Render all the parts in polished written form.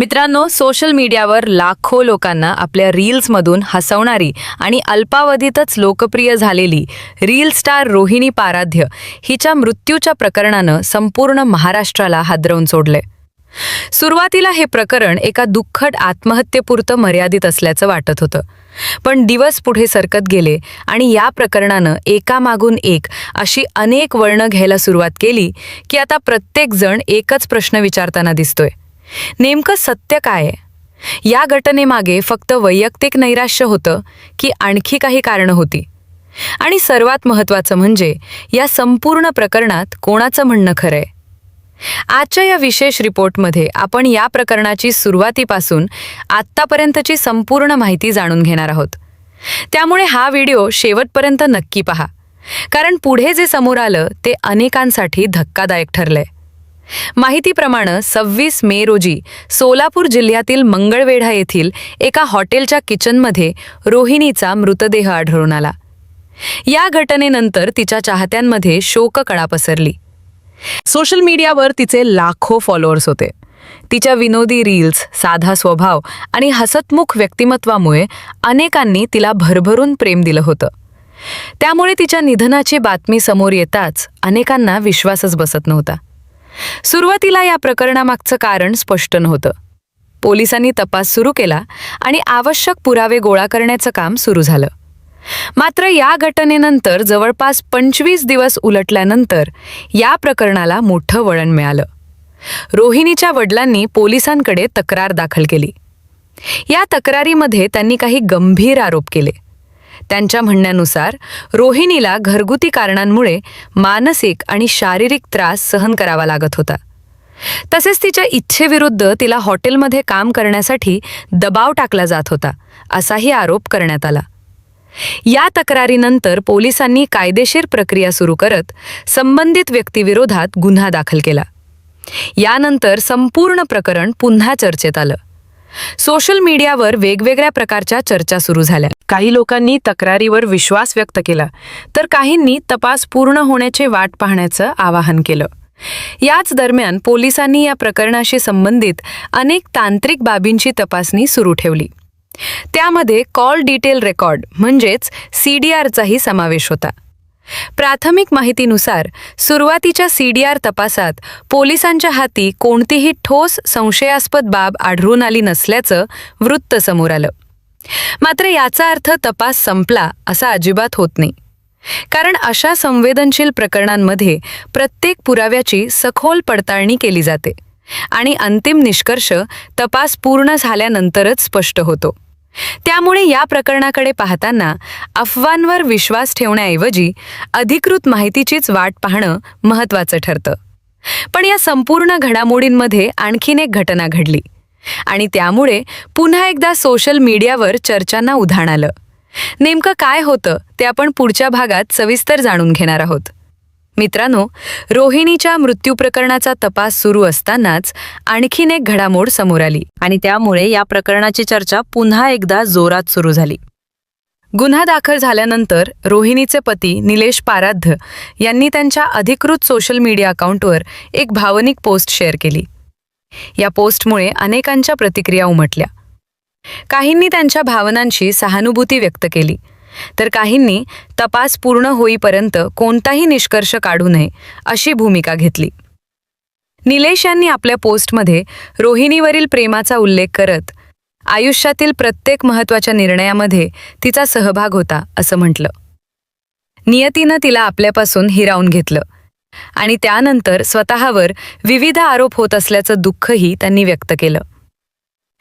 मित्रांनो, सोशल मीडियावर लाखो लोकांना आपल्या रील्समधून हसवणारी आणि अल्पावधीतच लोकप्रिय झालेली रील स्टार रोहिणी पाराध्य हिच्या मृत्यूच्या प्रकरणानं संपूर्ण महाराष्ट्राला हादरवून सोडले. सुरुवातीला हे प्रकरण एका दुःखद आत्महत्येपुरतं मर्यादित असल्याचं वाटत होतं, पण दिवस पुढे सरकत गेले आणि या प्रकरणानं एकामागून एक अशी अनेक वळणं घ्यायला सुरुवात केली की आता प्रत्येक जण एकच प्रश्न विचारताना दिसतोय. नेमकं सत्य काय आहे? या घटनेमागे फक्त वैयक्तिक नैराश्य होतं की आणखी काही कारणं होती? आणि सर्वात महत्त्वाचं म्हणजे या संपूर्ण प्रकरणात कोणाचं म्हणणं खरंय? आजच्या या विशेष रिपोर्टमध्ये आपण या प्रकरणाची सुरुवातीपासून आत्तापर्यंतची संपूर्ण माहिती जाणून घेणार आहोत. त्यामुळे हा व्हिडिओ शेवटपर्यंत नक्की पहा, कारण पुढे जे समोर आलं ते अनेकांसाठी धक्कादायक ठरलंय. माहितीप्रमाणे 26 मे रोजी सोलापूर जिल्ह्यातील मंगळवेढा येथील एका हॉटेलच्या किचनमध्ये रोहिणीचा मृतदेह आढळून आला. या घटनेनंतर तिच्या चाहत्यांमध्ये शोककळा पसरली. सोशल मीडियावर तिचे लाखो फॉलोअर्स होते. तिच्या विनोदी रील्स, साधा स्वभाव आणि हसतमुख व्यक्तिमत्वामुळे अनेकांनी तिला भरभरून प्रेम दिलं होतं. त्यामुळे तिच्या निधनाची बातमी समोर येताच अनेकांना विश्वासच बसत नव्हता. सुरुवातीला या प्रकरणामागचं कारण स्पष्ट नव्हतं. पोलिसांनी तपास सुरू केला आणि आवश्यक पुरावे गोळा करण्याचं काम सुरू झालं. मात्र या घटनेनंतर जवळपास 25 दिवस उलटल्यानंतर या प्रकरणाला मोठं वळण मिळालं. रोहिणीच्या वडिलांनी पोलिसांकडे तक्रार दाखल केली. या तक्रारीमध्ये त्यांनी काही गंभीर आरोप केले. त्यांच्या म्हणण्यानुसार रोहिणीला घरगुती कारणांमुळे मानसिक आणि शारीरिक त्रास सहन करावा लागत होता. तसेच तिच्या इच्छेविरुद्ध तिला हॉटेलमध्ये काम करण्यासाठी दबाव टाकला जात होता, असाही आरोप करण्यात आला. या तक्रारीनंतर पोलिसांनी कायदेशीर प्रक्रिया सुरू करत संबंधित व्यक्तीविरोधात गुन्हा दाखल केला. यानंतर संपूर्ण प्रकरण पुन्हा चर्चेत आलं. सोशल मीडियावर वेगवेगळ्या प्रकारच्या चर्चा सुरू झाल्या. काही लोकांनी तक्रारीवर विश्वास व्यक्त केला, तर काहींनी तपास पूर्ण होण्याची वाट पाहण्याचं आवाहन केलं. याच दरम्यान पोलिसांनी या प्रकरणाशी संबंधित अनेक तांत्रिक बाबींची तपासणी सुरू ठेवली. त्यामध्ये कॉल डिटेल रेकॉर्ड म्हणजेच CDRचाही समावेश होता. प्राथमिक माहितीनुसार सुरुवातीच्या CDR तपासात पोलिसांच्या हाती कोणतीही ठोस संशयास्पद बाब आढळून आली नसल्याचं वृत्त समोर आलं. मात्र याचा अर्थ तपास संपला असा अजिबात होत नाही, कारण अशा संवेदनशील प्रकरणांमध्ये प्रत्येक पुराव्याची सखोल पडताळणी केली जाते आणि अंतिम निष्कर्ष तपास पूर्ण झाल्यानंतरच स्पष्ट होतो. त्यामुळे या प्रकरणाकडे पाहताना अफवांवर विश्वास ठेवण्याऐवजी अधिकृत माहितीचीच वाट पाहणं महत्त्वाचं ठरतं. पण या संपूर्ण घडामोडींमध्ये आणखीन एक घटना घडली आणि त्यामुळे पुन्हा एकदा सोशल मीडियावर चर्चांना उधाण आलं. नेमकं काय होतं ते आपण पुढच्या भागात सविस्तर जाणून घेणार आहोत. मित्रांनो, रोहिणीच्या मृत्यू प्रकरणाचा तपास सुरू असतानाच आणखीन एक घडामोड समोर आली आणि त्यामुळे या प्रकरणाची चर्चा पुन्हा एकदा जोरात सुरू झाली. गुन्हा दाखल झाल्यानंतर रोहिणीचे पती निलेश पाराध्य यांनी त्यांच्या अधिकृत सोशल मीडिया अकाउंटवर एक भावनिक पोस्ट शेअर केली. या पोस्टमुळे अनेकांच्या प्रतिक्रिया उमटल्या. काहींनी त्यांच्या भावनांशी सहानुभूती व्यक्त केली, तर काहींनी तपास पूर्ण होईपर्यंत कोणताही निष्कर्ष काढू नये अशी भूमिका घेतली. निलेश यांनी आपल्या पोस्टमध्ये रोहिणीवरील प्रेमाचा उल्लेख करत आयुष्यातील प्रत्येक महत्त्वाच्या निर्णयामध्ये तिचा सहभाग होता असं म्हटलं. नियतीनं तिला आपल्यापासून हिरावून घेतलं आणि त्यानंतर स्वतःवर विविध आरोप होत असल्याचं दुःखही त्यांनी व्यक्त केलं.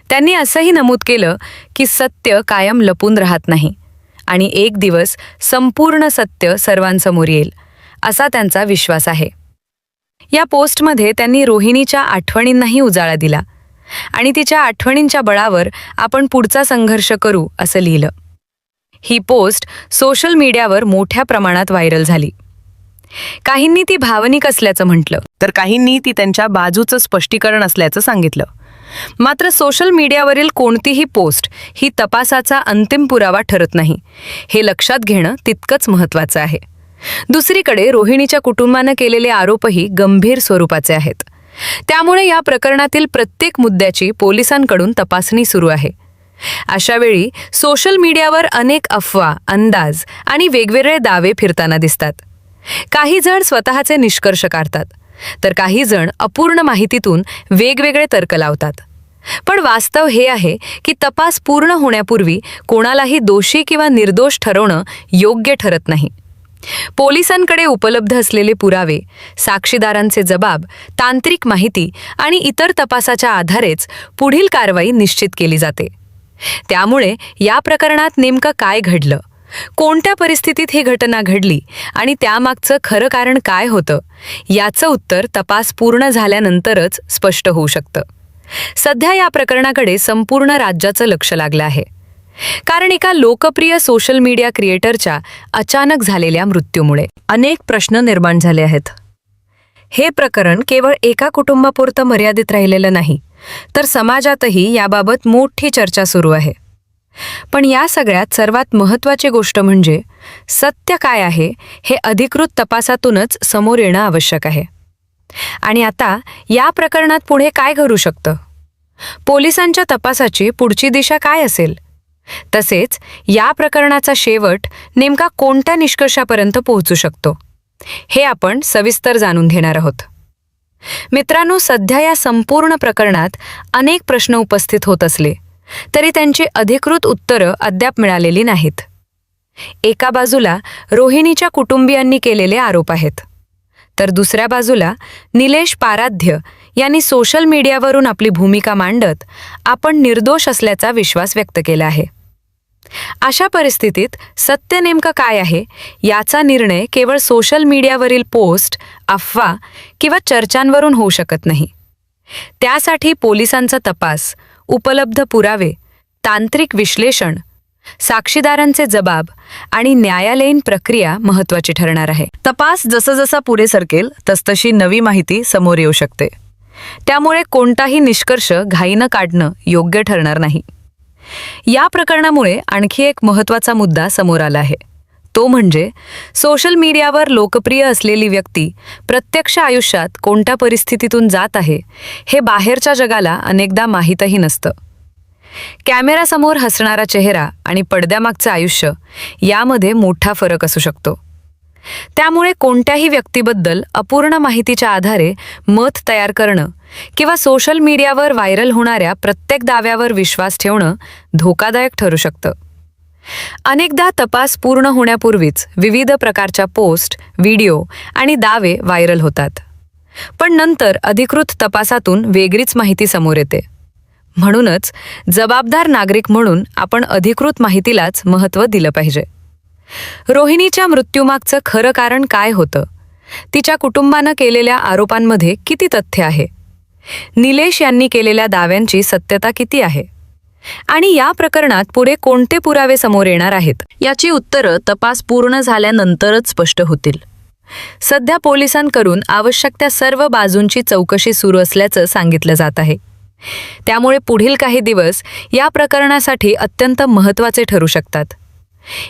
त्यांनी असंही नमूद केलं की सत्य कायम लपून राहत नाही आणि एक दिवस संपूर्ण सत्य सर्वांसमोर येईल असा त्यांचा विश्वास आहे. या पोस्टमध्ये त्यांनी रोहिणीच्या आठवणींनाही उजाळा दिला आणि तिच्या आठवणींच्या बळावर आपण पुढचा संघर्ष करू असं लिहिलं. ही पोस्ट सोशल मीडियावर मोठ्या प्रमाणात व्हायरल झाली. काहींनी ती भावनिक असल्याचं म्हटलं, तर काहींनी ती त्यांच्या बाजूचं स्पष्टीकरण असल्याचं सांगितलं. मात्र सोशल मीडियावरील कोणतीही पोस्ट ही तपासाचा अंतिम पुरावा ठरत नाही, हे लक्षात घेणं तितकंच महत्त्वाचं आहे. दुसरीकडे रोहिणीच्या कुटुंबानं केलेले आरोपही गंभीर स्वरूपाचे आहेत. त्यामुळे या प्रकरणातील प्रत्येक मुद्द्याची पोलिसांकडून तपासणी सुरू आहे. अशावेळी सोशल मीडियावर अनेक अफवा, अंदाज आणि वेगवेगळे दावे फिरताना दिसतात. काही जण स्वतःचे निष्कर्ष काढतात, तर काही जण अपूर्ण माहितीतून वेगवेगळे तर्क लावतात. पण वास्तव हे आहे की तपास पूर्ण होण्यापूर्वी कोणालाही दोषी किंवा निर्दोष ठरवणं योग्य ठरत नाही. पोलिसांकडे उपलब्ध असलेले पुरावे, साक्षीदारांचे जबाब, तांत्रिक माहिती आणि इतर तपासाच्या आधारेच पुढील कारवाई निश्चित केली जाते. त्यामुळे या प्रकरणात नेमकं काय घडलं, कोणत्या परिस्थितीत ही घटना घडली आणि त्यामागचं खरं कारण काय होतं, याचं उत्तर तपास पूर्ण झाल्यानंतरच स्पष्ट होऊ शकतं. सध्या या प्रकरणाकडे संपूर्ण राज्याचं लक्ष लागलं आहे. कारण एका लोकप्रिय सोशल मीडिया क्रिएटरच्या अचानक झालेल्या मृत्यूमुळे अनेक प्रश्न निर्माण झाले आहेत. हे प्रकरण केवळ एका कुटुंबापुरतं मर्यादित राहिलेलं नाही, तर समाजातही याबाबत मोठी चर्चा सुरू आहे. पण या सगळ्यात सर्वात महत्त्वाची गोष्ट म्हणजे सत्य काय आहे हे अधिकृत तपासातूनच समोर येणं आवश्यक आहे. आणि आता या प्रकरणात पुढे काय घडू शकतं, पोलिसांच्या तपासाची पुढची दिशा काय असेल, तसेच या प्रकरणाचा शेवट नेमका कोणत्या निष्कर्षापर्यंत पोहोचू शकतो, हे आपण सविस्तर जाणून घेणार आहोत. मित्रांनो, सध्या या संपूर्ण प्रकरणात अनेक प्रश्न उपस्थित होत असले तरी त्यांची अधिकृत उत्तरं अद्याप मिळालेली नाहीत. एका बाजूला रोहिणीच्या कुटुंबियांनी केलेले आरोप आहेत, तर दुसऱ्या बाजूला निलेश पाराध्य यांनी सोशल मीडियावरून आपली भूमिका मांडत आपण निर्दोष असल्याचा विश्वास व्यक्त केला आहे. अशा परिस्थितीत सत्य नेमकं काय आहे याचा निर्णय केवळ सोशल मीडियावरील पोस्ट, अफवा किंवा चर्चांवरून होऊ शकत नाही. त्यासाठी पोलिसांचा तपास, उपलब्ध पुरावे, तांत्रिक विश्लेषण, साक्षीदारांचे जबाब आणि न्यायालयीन प्रक्रिया महत्त्वाची ठरणार आहे. तपास जसजसा पुढे सरकेल तसतशी नवी माहिती समोर येऊ शकते. त्यामुळे कोणताही निष्कर्ष घाईनं काढणं योग्य ठरणार नाही. या प्रकरणामुळे आणखी एक महत्त्वाचा मुद्दा समोर आला आहे. तो म्हणजे सोशल मीडियावर लोकप्रिय असलेली व्यक्ती प्रत्यक्ष आयुष्यात कोणत्या परिस्थितीतून जात आहे हे बाहेरच्या जगाला अनेकदा माहीतही नसतं. कॅमेरासमोर हसणारा चेहरा आणि पडद्यामागचं आयुष्य यामध्ये मोठा फरक असू शकतो. त्यामुळे कोणत्याही व्यक्तीबद्दल अपूर्ण माहितीच्या आधारे मत तयार करणं किंवा सोशल मीडियावर व्हायरल होणाऱ्या प्रत्येक दाव्यावर विश्वास ठेवणं धोकादायक ठरू शकतं. अनेकदा तपास पूर्ण होण्यापूर्वीच विविध प्रकारच्या पोस्ट, व्हिडिओ आणि दावे व्हायरल होतात, पण नंतर अधिकृत तपासातून वेगळीच माहिती समोर येते. म्हणूनच जबाबदार नागरिक म्हणून आपण अधिकृत माहितीलाच महत्त्व दिलं पाहिजे. रोहिणीच्या मृत्यूमागचं खरं कारण काय होतं, तिच्या कुटुंबानं केलेल्या आरोपांमध्ये किती तथ्य आहे, निलेश यांनी केलेल्या दाव्यांची सत्यता किती आहे आणि या प्रकरणात पुढे कोणते पुरावे समोर येणार आहेत याची उत्तरं तपास पूर्ण झाल्यानंतरच स्पष्ट होतील. सध्या पोलिसांकडून आवश्यक त्या सर्व बाजूंची चौकशी सुरू असल्याचं सांगितलं जात आहे. त्यामुळे पुढील काही दिवस या प्रकरणासाठी अत्यंत महत्त्वाचे ठरू शकतात.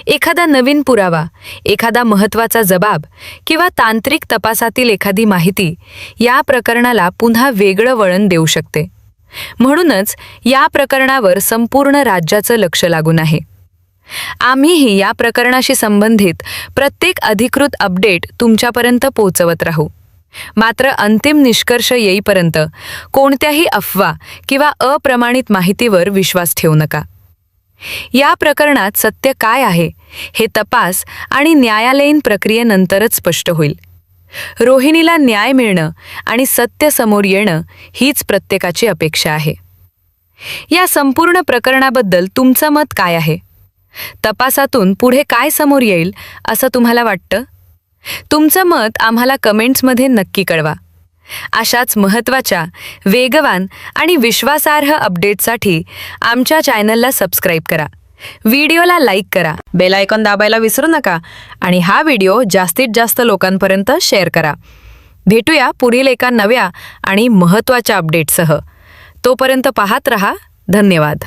एखादा नवीन पुरावा, एखादा महत्त्वाचा जबाब किंवा तांत्रिक तपासातील एखादी माहिती या प्रकरणाला पुन्हा वेगळं वळण देऊ शकते. म्हणूनच या प्रकरणावर संपूर्ण राज्याचं लक्ष लागून आहे. आम्हीही या प्रकरणाशी संबंधित प्रत्येक अधिकृत अपडेट तुमच्यापर्यंत पोहोचवत राहू. मात्र अंतिम निष्कर्ष येईपर्यंत कोणत्याही अफवा किंवा अप्रमाणित माहितीवर विश्वास ठेवू नका. या प्रकरणात सत्य काय आहे हे तपास आणि न्यायालयीन प्रक्रियेनंतरच स्पष्ट होईल. रोहिणीला न्याय मिळणं आणि सत्य समोर येणं हीच प्रत्येकाची अपेक्षा आहे. या संपूर्ण प्रकरणाबद्दल तुमचं मत काय आहे? तपासातून पुढे काय समोर येईल असं तुम्हाला वाटतं? तुमचं मत आम्हाला कमेंट्समध्ये नक्की कळवा. अशाच महत्त्वाच्या, वेगवान आणि विश्वासार्ह अपडेट्ससाठी आमच्या चॅनलला सबस्क्राईब करा, व्हिडिओला लाईक करा, बेल आयकॉन दाबायला विसरू नका आणि हा व्हिडिओ जास्तीत जास्त लोकांपर्यंत शेअर करा. भेटूया पुढील एका नव्या आणि महत्त्वाच्या अपडेटसह. तोपर्यंत पाहत रहा. धन्यवाद.